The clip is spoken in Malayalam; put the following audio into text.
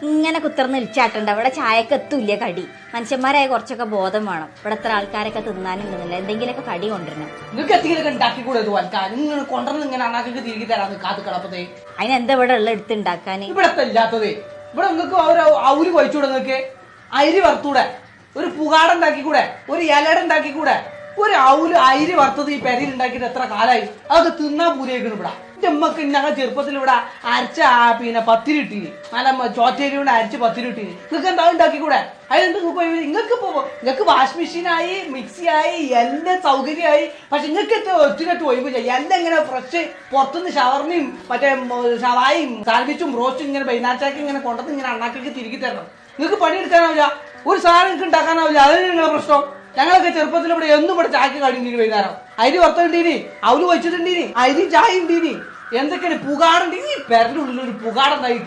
ഇങ്ങനെ കുത്തിർന്ന് ഇളിച്ചാട്ടുണ്ട്. ഇവിടെ ചായക്ക് എത്തൂല്ല കടി. മനുഷ്യന്മാരായ കുറച്ചൊക്കെ ബോധം വേണം. ഇവിടെ എത്ര ആൾക്കാരൊക്കെ തിന്നാനുണ്ടെന്നില്ല. എന്തെങ്കിലുമൊക്കെ കടി കൊണ്ടുവരണം. നിങ്ങൾക്ക് എന്തെങ്കിലുമൊക്കെ ഉണ്ടാക്കി കൂടെ നിങ്ങൾ കൊണ്ടുവന്ന് ഇങ്ങനെ അണ്ണാക്കി തിരികെ തരാന്ന് കാത്ത് കിടപ്പതേ. അതിനെന്താ ഇവിടെ ഉള്ള എടുത്ത് ഉണ്ടാക്കാന്? ഇവിടെ ഇല്ലാത്തതേ. ഇവിടെ നിങ്ങൾക്ക് അവര് കഴിച്ചൂടെ? നിങ്ങൾക്ക് അരി വറുത്തൂടെ? ഒരു പുകാട ഉണ്ടാക്കിക്കൂടെ? ഒരു ഇലട ഉണ്ടാക്കിക്കൂടെ? ഒരു അരി വറുത്തത് ഈ പെരയിൽ ഉണ്ടാക്കിയിട്ട് എത്ര കാലായി? അതൊക്കെ തിന്നാൻ പൂരേക്കണം ഇവിടെ. എന്റെ അമ്മക്ക് ഞങ്ങൾ ചെറുപ്പത്തിൽ ഇവിടെ അരച്ച പിന്നെ പത്തിരി ഇട്ടീന്, നല്ല ചോറ്റേരി കൊണ്ട് അരച്ച് പത്തിരി ഇട്ടീന്. നിങ്ങൾക്ക് എന്താ ഉണ്ടാക്കിക്കൂടെ? അതിനെന്ത് നിങ്ങൾക്ക് വാഷ് മെഷീനായി, മിക്സിയായി, എല്ലാം സൗകര്യമായി. പക്ഷെ നിങ്ങൾക്ക് ഒറ്റക്കെട്ട് ഒഴിവ് ചെയ്യാം. എല്ലാം ഇങ്ങനെ ഫ്രഷ് പുറത്തുനിന്ന് ഷവർമയും മറ്റേ ഷവായും സാൻഡ്വിച്ചും റോസ്റ്റും ഇങ്ങനെ വൈകുന്നേരത്തേക്ക് ഇങ്ങനെ കൊണ്ടുവന്ന് ഇങ്ങനെ അണ്ണാക്കി തിരികെ തരണം. നിങ്ങൾക്ക് പണിയെടുക്കാനാവില്ല, ഒരു സാധനം നിങ്ങൾക്ക് ഉണ്ടാക്കാനാവില്ല. അതിന് നിങ്ങളുടെ പ്രശ്നം. ഞങ്ങളൊക്കെ ചെറുപ്പത്തിൽ ഇവിടെ എന്നും ഇവിടെ ചായക്ക് കടിണ്ടീനി. വൈകുന്നേരം അരി വറുത്തുണ്ടീനി, അവല് വെച്ചിട്ടുണ്ടീനി, അരി ചായ ഉണ്ടീനി, എന്തൊക്കെയാണ് പുകാടുണ്ടീനി. പെരന്റെ ഉള്ളിൽ ഒരു പുകാടുണ്ടായിട്ട്